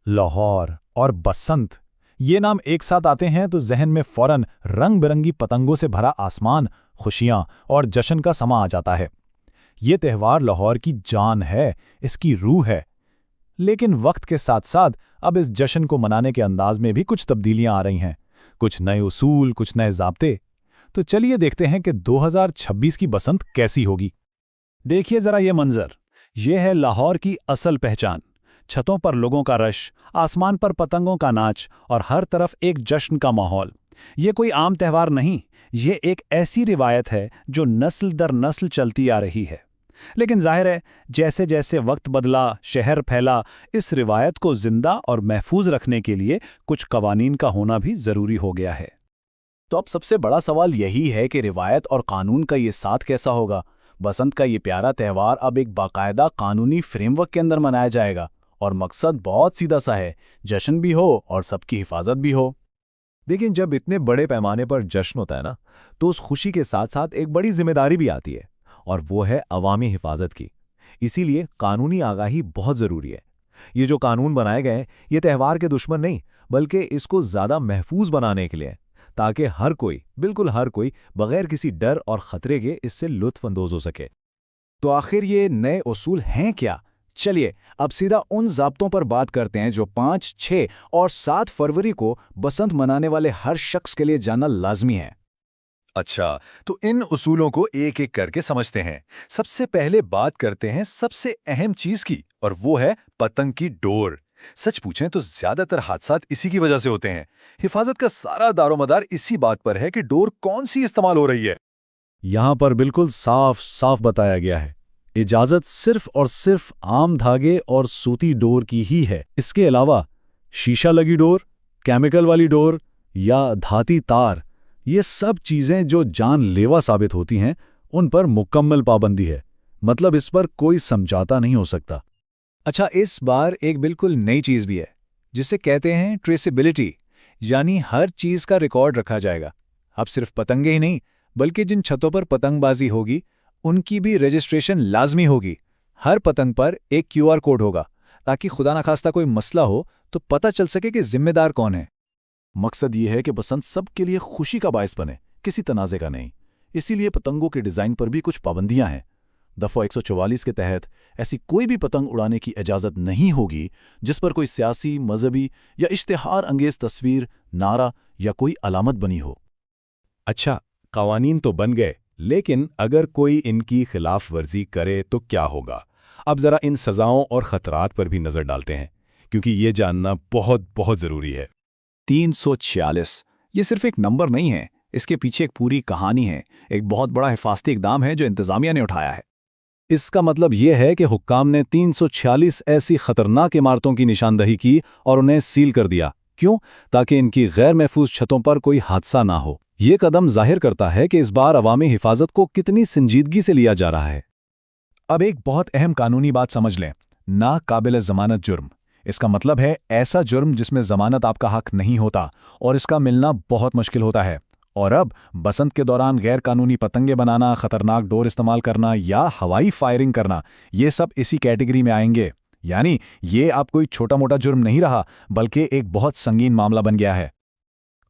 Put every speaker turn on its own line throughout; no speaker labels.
लाहौर और बसंत, ये नाम एक साथ आते हैं तो जहन में फौरन रंग बिरंगी पतंगों से भरा आसमान, खुशियां और जश्न का समा आ जाता है। ये त्यौहार लाहौर की जान है, इसकी रूह है। लेकिन वक्त के साथ साथ अब इस जश्न को मनाने के अंदाज में भी कुछ तब्दीलियां आ रही हैं, कुछ नए उसूल, कुछ नए ज़ाब्ते। तो चलिए देखते हैं कि 2026 की बसंत कैसी होगी।
देखिए जरा ये मंजर, ये है लाहौर की असल पहचान। छतों पर लोगों का रश, आसमान पर पतंगों का नाच और हर तरफ एक जश्न का माहौल। ये कोई आम त्यौहार नहीं, ये एक ऐसी रिवायत है जो नस्ल दर नस्ल चलती आ रही है। लेकिन जाहिर है, जैसे जैसे वक्त बदला, शहर फैला, इस रिवायत को जिंदा और महफूज रखने के लिए कुछ कवानीन का होना भी ज़रूरी हो गया है।
तो अब सबसे बड़ा सवाल यही है कि रिवायत और कानून का ये साथ कैसा होगा। बसंत का ये प्यारा त्यौहार अब एक बाकायदा कानूनी फ्रेमवर्क के अंदर मनाया जाएगा, और मकसद बहुत सीधा सा है, जश्न भी हो और सबकी हिफाजत भी हो।
लेकिन जब इतने बड़े पैमाने पर जश्न होता है ना, तो उस खुशी के साथ साथ एक बड़ी जिम्मेदारी भी आती है, और वो है अवामी हिफाजत की। इसीलिए कानूनी आगाही बहुत ज़रूरी है। ये जो कानून बनाए गए हैं, ये त्यौहार के दुश्मन नहीं, बल्कि इसको ज़्यादा महफूज बनाने के लिए, ताकि हर कोई, बिल्कुल हर कोई, बगैर किसी डर और ख़तरे के इससे लुत्फ़ अंदोज़ हो सके।
तो आखिर ये नए उसूल हैं क्या? चलिए अब सीधा उन ज़ाब्तों पर बात करते हैं जो 5, 6 और 7 फरवरी को बसंत मनाने वाले हर शख्स के लिए जानना लाजमी है।
अच्छा, तो इन उसूलों को एक एक करके समझते हैं। सबसे पहले बात करते हैं सबसे अहम चीज की, और वो है पतंग की डोर। सच पूछें तो ज्यादातर हादसात इसी की वजह से होते हैं। हिफाजत का सारा दारोमदार इसी बात पर है कि डोर कौन सी इस्तेमाल हो रही है।
यहाँ पर बिल्कुल साफ साफ बताया गया है, इजाज़त सिर्फ और सिर्फ आम धागे और सूती डोर की ही है। इसके अलावा शीशा लगी डोर, केमिकल वाली डोर या धाती तार, ये सब चीज़ें जो जानलेवा साबित होती हैं, उन पर मुकम्मल पाबंदी है। मतलब इस पर कोई समझौता नहीं हो सकता।
अच्छा, इस बार एक बिल्कुल नई चीज़ भी है, जिसे कहते हैं ट्रेसेबिलिटी, यानी हर चीज़ का रिकॉर्ड रखा जाएगा। अब सिर्फ पतंगे ही नहीं, बल्कि जिन छतों पर पतंगबाजी होगी उनकी भी रजिस्ट्रेशन लाजमी होगी। हर पतंग पर एक QR कोड होगा, ताकि खुदा न खास्ता कोई मसला हो तो पता चल सके कि जिम्मेदार कौन है।
मकसद ये है कि बसंत सबके लिए खुशी का बायस बने, किसी तनाज़े का नहीं। इसीलिए पतंगों के डिज़ाइन पर भी कुछ पाबंदियां हैं। दफ़ा 144 के तहत ऐसी कोई भी पतंग उड़ाने की इजाज़त नहीं होगी जिस पर कोई सियासी, मजहबी या इश्तिहार अंगेज तस्वीर, नारा या कोई अलामत बनी हो।
अच्छा, कवानीन तो बन गए, लेकिन अगर कोई इनकी खिलाफ वर्जी करे तो क्या होगा? अब जरा इन सजाओं और खतरात पर भी नजर डालते हैं, क्योंकि ये जानना बहुत बहुत जरूरी है।
346 ये सिर्फ एक नंबर नहीं है, इसके पीछे एक पूरी कहानी है, एक बहुत बड़ा हिफाजती इकदाम है जो इंतजामिया ने उठाया है।
इसका मतलब ये है कि हुक्काम ने 346 ऐसी खतरनाक इमारतों की निशानदही की और उन्हें सील कर दिया। क्यों? ताकि इनकी गैर महफूज छतों पर कोई हादसा ना हो। ये कदम जाहिर करता है कि इस बार अवामी हिफाजत को कितनी संजीदगी से लिया जा रहा है।
अब एक बहुत अहम कानूनी बात समझ लें, ना काबिल ज़मानत जुर्म। इसका मतलब है ऐसा जुर्म जिसमें ज़मानत आपका हक नहीं होता और इसका मिलना बहुत मुश्किल होता है। और अब बसंत के दौरान गैर कानूनी पतंगे बनाना, खतरनाक डोर इस्तेमाल करना या हवाई फायरिंग करना, ये सब इसी कैटेगरी में आएंगे। यानी ये अब कोई छोटा मोटा जुर्म नहीं रहा, बल्कि एक बहुत संगीन मामला बन गया है।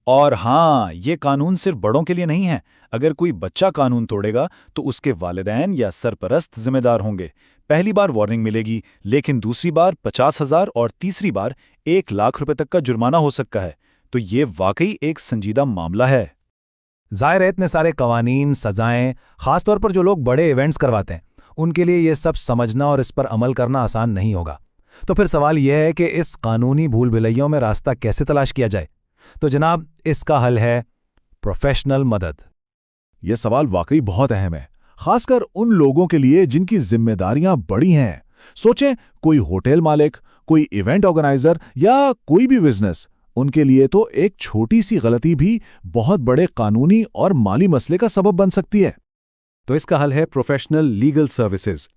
और हाँ, ये कानून सिर्फ बड़ों के लिए नहीं है। अगर कोई बच्चा कानून तोड़ेगा तो उसके वालिदैन या सरपरस्त जिम्मेदार होंगे। पहली बार वार्निंग मिलेगी, लेकिन दूसरी बार 50,000 और तीसरी बार 1 लाख रुपए तक का जुर्माना हो सकता है। तो ये वाकई एक संजीदा मामला है।
ज़ाहिर है इतने सारे कवानीन, सजाएं, खासतौर पर जो लोग बड़े इवेंट्स करवाते हैं, उनके लिए ये सब समझना और इस पर अमल करना आसान नहीं होगा। तो फिर सवाल यह है कि इस कानूनी भूल भुलैयों में रास्ता कैसे तलाश किया जाए? तो जनाब, इसका हल है प्रोफेशनल मदद।
यह सवाल वाकई बहुत अहम है, खासकर उन लोगों के लिए जिनकी जिम्मेदारियां बड़ी हैं। सोचें, कोई होटल मालिक, कोई इवेंट ऑर्गेनाइजर या कोई भी बिजनेस, उनके लिए तो एक छोटी सी गलती भी बहुत बड़े कानूनी और माली मसले का सबब बन सकती है।
तो इसका हल है प्रोफेशनल लीगल सर्विसेज,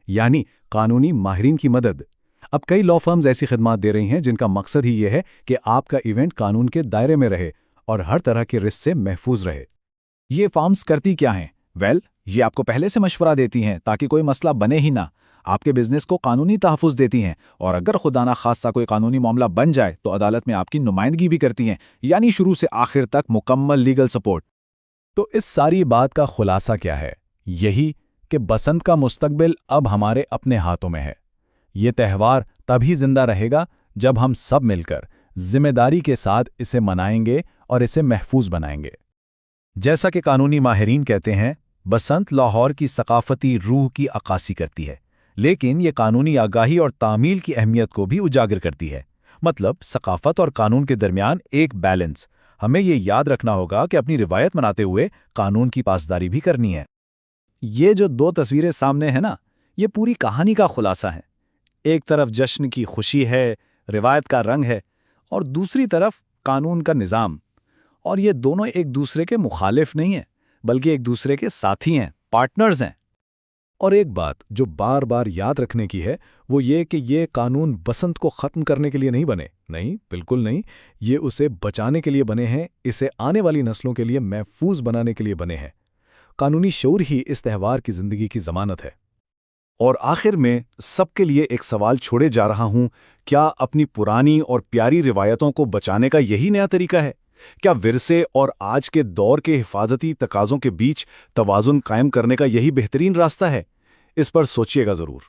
यानी कानूनी माहिरीन की मदद। अब कई लॉ फर्म्स ऐसी खिदमात दे रही हैं जिनका मकसद ही ये है कि आपका इवेंट कानून के दायरे में रहे और हर तरह के रिस्क से महफूज रहे। ये फर्म्स करती क्या हैं? ये आपको पहले से मशवरा देती हैं ताकि कोई मसला बने ही ना।
آپ کے بزنس کو قانونی تحفظ دیتی ہیں، اور اگر خدا نہ خواستہ کوئی قانونی معاملہ بن جائے تو عدالت میں آپ کی نمائندگی بھی کرتی ہیں، یعنی شروع سے آخر تک مکمل لیگل سپورٹ۔
تو اس ساری بات کا خلاصہ کیا ہے؟ یہی کہ بسنت کا مستقبل اب ہمارے اپنے ہاتھوں میں ہے۔ یہ تہوار تبھی زندہ رہے گا جب ہم سب مل کر ذمہ داری کے ساتھ اسے منائیں گے اور اسے محفوظ بنائیں گے۔
جیسا کہ قانونی ماہرین کہتے ہیں، بسنت لاہور کی ثقافتی روح کی عکاسی کرتی ہے، لیکن یہ قانونی آگاہی اور تعمیل کی اہمیت کو بھی اجاگر کرتی ہے۔ مطلب ثقافت اور قانون کے درمیان ایک بیلنس۔ ہمیں یہ یاد رکھنا ہوگا کہ اپنی روایت مناتے ہوئے قانون کی پاسداری بھی کرنی ہے۔
یہ جو دو تصویریں سامنے ہیں نا، یہ پوری کہانی کا خلاصہ ہے۔ ایک طرف جشن کی خوشی ہے، روایت کا رنگ ہے، اور دوسری طرف قانون کا نظام۔ اور یہ دونوں ایک دوسرے کے مخالف نہیں ہیں، بلکہ ایک دوسرے کے ساتھی ہیں، پارٹنرز ہیں۔
اور ایک بات جو بار بار یاد رکھنے کی ہے وہ یہ کہ یہ قانون بسنت کو ختم کرنے کے لیے نہیں بنے، نہیں، بالکل نہیں، یہ اسے بچانے کے لیے بنے ہیں، اسے آنے والی نسلوں کے لیے محفوظ بنانے کے لیے بنے ہیں۔ قانونی شعور ہی اس تہوار کی زندگی کی ضمانت ہے۔
اور آخر میں سب کے لیے ایک سوال چھوڑے جا رہا ہوں، کیا اپنی پرانی اور پیاری روایتوں کو بچانے کا یہی نیا طریقہ ہے؟ کیا ورثے اور آج کے دور کے حفاظتی تقاضوں کے بیچ توازن قائم کرنے کا یہی بہترین راستہ ہے؟ اس پر سوچیے گا ضرور۔